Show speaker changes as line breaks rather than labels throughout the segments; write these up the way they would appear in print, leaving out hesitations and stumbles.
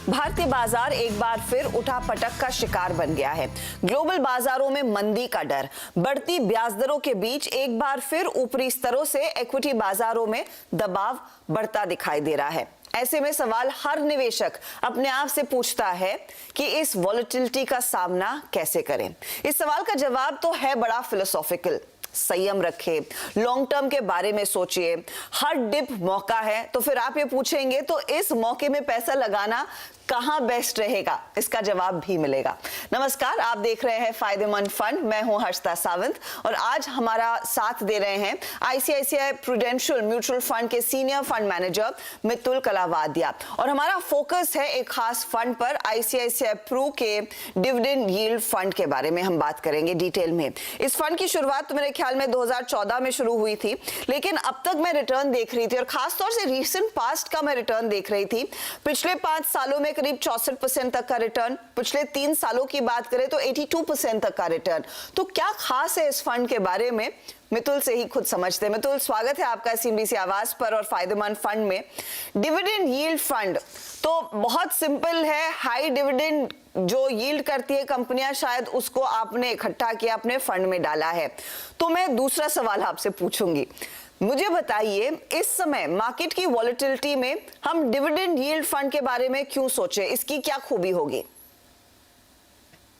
भारतीय बाजार एक बार फिर उठापटक का शिकार बन गया है। ग्लोबल बाजारों में मंदी का डर, बढ़ती ब्याज दरों के बीच एक बार फिर ऊपरी स्तरों से इक्विटी बाजारों में दबाव बढ़ता दिखाई दे रहा है। ऐसे में सवाल हर निवेशक अपने आप से पूछता है कि इस वॉलेटिलिटी का सामना कैसे करें। इस सवाल का जवाब तो है बड़ा फिलोसॉफिकल। संयम रखें, लॉन्ग टर्म के बारे में सोचिए। हर डिप मौका है, तो फिर आप ये पूछेंगे तो इस मौके में पैसा लगाना कहां बेस्ट रहेगा, इसका जवाब भी मिलेगा। नमस्कार, आप देख रहे हैं फायदेमंद फंड। मैं हूं हर्षिता सावंत और आज हमारा साथ दे रहे हैं आईसीआईसीआई प्रूडेंशियल म्यूचुअल फंड के सीनियर फंड मैनेजर मितुल कलावादिया। और हमारा फोकस है एक खास फंड पर, आईसीआईसीआई प्रू के डिविडेंड यील्ड फंड के बारे में हम बात करेंगे डिटेल में। इस फंड की शुरुआत तो मेरे ख्याल में 2014 में शुरू हुई थी, लेकिन अब तक मैं रिटर्न देख रही थी और खासतौर से रीसेंट पास्ट का मैं रिटर्न देख रही थी। पिछले 5 सालों में करीब 64% तक का रिटर्न, पिछले 3 सालों की बात करें तो 82% तक का रिटर्न। तो क्या खास है इस फंड के बारे में, मितुल से ही खुद समझते हैं। मितुल, स्वागत है आपका सीएनबीसी आवाज पर और फायदेमंद फंड में। डिविडेंड यील्ड फंड तो बहुत सिंपल है, हाई डिविडेंड जो यील्ड करती है कंपनियां, शायद उसको आपने इकट्ठा किया, अपने फंड में डाला है। तो मैं दूसरा सवाल आपसे पूछूंगी, मुझे बताइए इस समय मार्केट की वॉलेटिलिटी में हम डिविडेंड यील्ड फंड के बारे में क्यों सोचें, इसकी क्या खूबी होगी?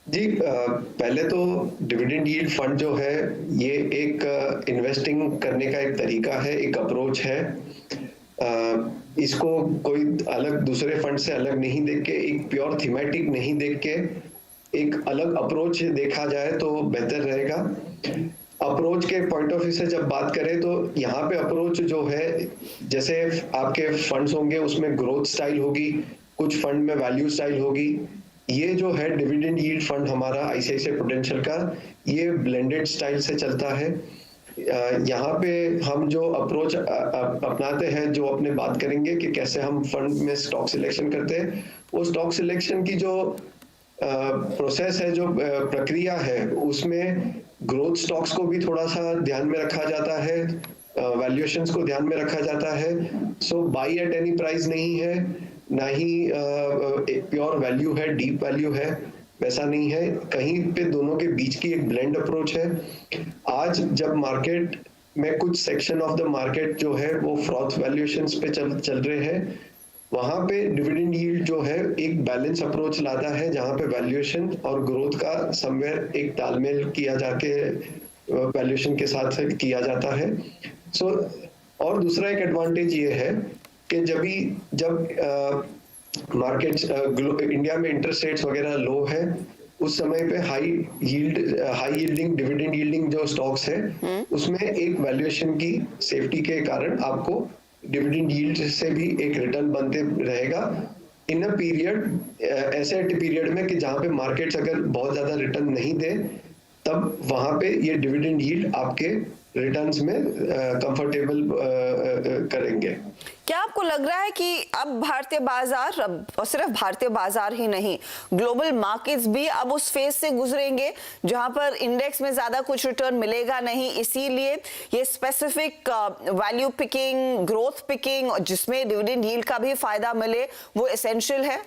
जी, पहले तो डिविडेंड यील्ड फंड जो है ये एक इन्वेस्टिंग करने का एक तरीका है, एक अप्रोच है। इसको कोई अलग दूसरे फंड से अलग नहीं देख के, एक प्योर थीमेटिक नहीं देख के एक अलग अप्रोच देखा जाए तो बेहतर रहेगा। अप्रोच के पॉइंट ऑफ व्यू से जब बात करें तो यहाँ पे अप्रोच जो है, जैसे आपके फंड्स होंगे उसमें ग्रोथ स्टाइल होगी, कुछ फंड में वैल्यू स्टाइल होगी। ये जो है डिविडेंड यील्ड फंड हमारा आईसीआईसीआई प्रूडेंशियल का, ये ब्लेंडेड स्टाइल से चलता है। यहाँ पे हम जो अप्रोच अपनाते हैं, जो अपने बात करेंगे कि कैसे हम फंड में स्टॉक सिलेक्शन करते हैं, वो स्टॉक सिलेक्शन की जो प्रोसेस है, जो प्रक्रिया है, उसमें ग्रोथ स्टॉक्स को भी थोड़ा सा ध्यान में रखा जाता है, वैल्यूएशंस को ध्यान में रखा जाता है। So by at any price नहीं है, ना ही प्योर वैल्यू है, डीप वैल्यू है, वैसा नहीं है। कहीं पे दोनों के बीच की एक ब्लेंड अप्रोच है। आज जब मार्केट में कुछ सेक्शन ऑफ द मार्केट जो है वो फ्रॉथ वैल्यूएशंस पे चल रहे हैं, वहां पे डिविडेंड यील्ड जो है एक बैलेंस अप्रोच लाता है, जहां पे वैल्यूएशन और ग्रोथ का समवेयर एक तालमेल किया जाके वैल्यूएशन के साथ किया जाता है। और दूसरा एक एडवांटेज ये है कि जब मार्केट इंडिया में इंटरेस्ट रेट्स वगैरह लो है, उस समय पे हाई यील्डिंग डिविडेंड यील्डिंग जो स्टॉक्स है, उसमें एक वैल्यूएशन की सेफ्टी के कारण आपको डिविडेंड यील्ड से भी एक रिटर्न बनते रहेगा इन अ पीरियड, ऐसे पीरियड में कि जहां पे मार्केट्स अगर बहुत ज्यादा रिटर्न नहीं दे, तब वहां पे ये डिविडेंड यील्ड आपके रिटर्न्स में कंफर्टेबल करेंगे।
क्या आपको लग रहा है कि अब भारतीय बाजार, और सिर्फ भारतीय बाजार ही नहीं, ग्लोबल मार्केट्स भी अब उस फेज से गुजरेंगे जहां पर इंडेक्स में ज्यादा कुछ रिटर्न मिलेगा नहीं, इसीलिए ये specific value picking, growth picking, जिसमें डिविडेंड यील्ड का भी फायदा मिले, वो एसेंशियल है?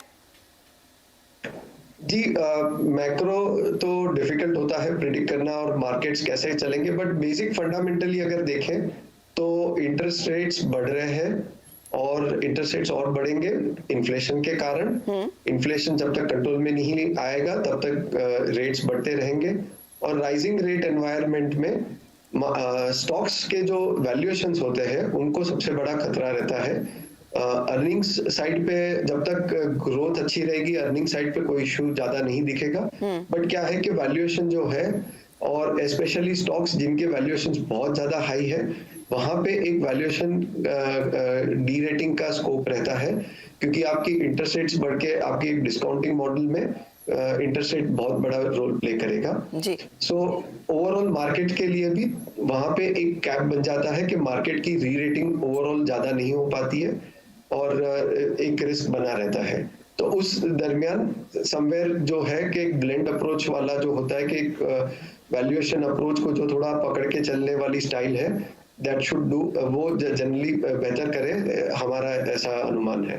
जी, मैक्रो तो डिफिकल्ट होता है प्रिडिक्ट करना और मार्केट्स कैसे चलेंगे, बट बेसिक फंडामेंटली अगर देखें तो इंटरेस्ट रेट्स बढ़ रहे हैं और इंटरेस्ट रेट्स और बढ़ेंगे इन्फ्लेशन के कारण। इन्फ्लेशन जब तक कंट्रोल में नहीं आएगा तब तक रेट्स बढ़ते रहेंगे। और राइजिंग रेट एनवायरनमेंट में स्टॉक्स के जो वैल्यूएशंस होते हैं उनको सबसे बड़ा खतरा रहता है। अर्निंग्स साइड पे जब तक ग्रोथ अच्छी रहेगी, अर्निंग साइड पे कोई इशू ज्यादा नहीं दिखेगा। बट क्या है कि वैल्यूएशन जो है, और स्पेशली स्टॉक्स जिनके वैल्यूएशंस बहुत ज्यादा हाई है, वहां पे एक वैल्यूएशन डी रेटिंग का स्कोप रहता है, क्योंकि आपकी इंटरेस्ट रेट्स बढ़ के आपकी एक डिस्काउंटिंग मॉडल में इंटरेस्ट रेट बहुत बड़ा रोल प्ले करेगा। सो ओवरऑल मार्केट के लिए भी वहां पे एक कैप बन जाता है कि मार्केट की री रेटिंग ओवरऑल ज्यादा नहीं हो पाती है और एक रिस्क बना रहता है। तो उस दरमियान समवेयर जो है कि एक ब्लेंड अप्रोच वाला जो होता है कि एक वैल्यूएशन अप्रोच को जो थोड़ा पकड़ के चलने वाली स्टाइल है, दैट शुड डू, वो जनरली बेहतर करे, हमारा ऐसा अनुमान है।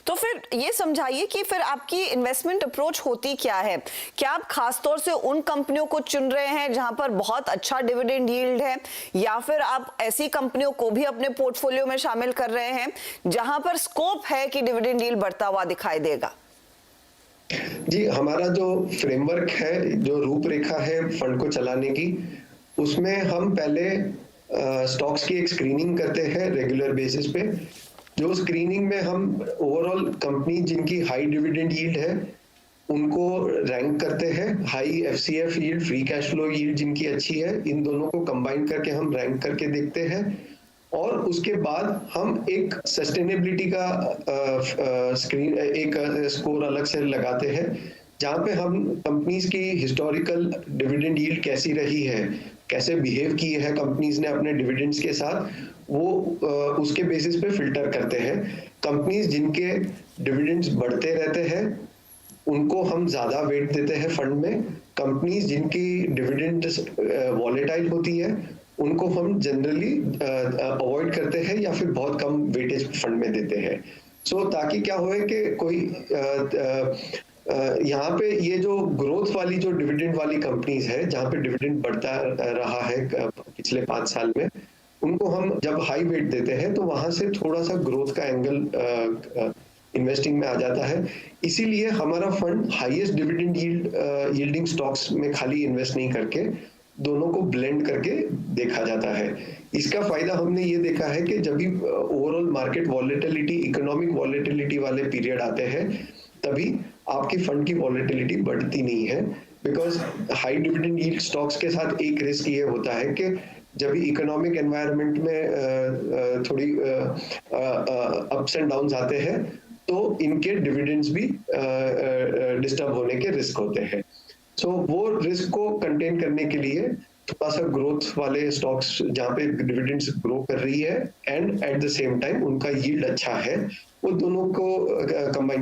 तो फिर ये समझाइए कि फिर आपकी इन्वेस्टमेंट अप्रोच होती क्या है? क्या आप खासतौर से उन कंपनियों को चुन रहे हैं जहां पर बहुत अच्छा डिविडेंड यील्ड है, या फिर आप ऐसी कंपनियों को भी अपने पोर्टफोलियो में शामिल कर रहे हैं जहां पर स्कोप है कि डिविडेंड यील्ड बढ़ता हुआ दिखाई देगा?
जी, हमारा जो फ्रेमवर्क है, जो रूपरेखा है फंड को चलाने की, उसमें हम पहले स्टॉक्स की एक स्क्रीनिंग करते हैं रेगुलर बेसिस पे। जो स्क्रीनिंग में हम ओवरऑल कंपनी जिनकी हाई डिविडेंड यील्ड है उनको रैंक करते हैं, high FCF yield, free cash flow yield जिनकी अच्छी है, इन दोनों को कंबाइन करके हम रैंक करके देखते हैं। और उसके बाद हम एक सस्टेनेबिलिटी का एक स्कोर अलग से लगाते हैं, जहां पे हम कंपनीज की हिस्टोरिकल डिविडेंड यील्ड कैसी रही है, कैसे बिहेव की है कंपनीज ने अपने डिविडेंड्स के साथ, वो उसके बेसिस पे फिल्टर करते हैं। कंपनीज जिनके डिविडेंड्स बढ़ते रहते हैं उनको हम ज्यादा वेट देते हैं फंड में। कंपनीज जिनकी डिविडेंड वॉलेटाइल होती है उनको हम जनरली अवॉइड करते हैं या फिर बहुत कम वेटेज फंड में देते हैं। सो ताकि क्या होए कि कोई यहाँ पे ये जो ग्रोथ वाली जो डिविडेंड वाली कंपनीज है जहाँ पे डिविडेंड बढ़ता रहा है पिछले 5 साल में, उनको हम जब हाई वेट देते हैं तो वहां से थोड़ा सा ग्रोथ का एंगल इन्वेस्टिंग में आ जाता है। इसीलिए हमारा fund highest dividend yielding stocks में खाली इन्वेस्ट नहीं करके दोनों को ब्लेंड करके देखा जाता है। इसका फायदा हमने ये देखा है कि जब भी overall market volatility, economic volatility वाले पीरियड आते हैं तभी आपकी फंड की वॉलेटिलिटी बढ़ती नहीं है, because high dividend yield stocks के साथ एक रिस्क ये होता है कि जब इकोनॉमिक एनवायरनमेंट में थोड़ी अप्स एंड डाउन्स आते हैं तो इनके डिविडेंड्स भी डिस्टर्ब होने के रिस्क होते हैं। सो वो रिस्क को कंटेन करने के लिए थोड़ा सा ग्रोथ वाले स्टॉक्स जहाँ पे डिविडेंड्स ग्रो कर रही है and at the same time उनका यील्ड अच्छा है, वो दोनों को कंबाइन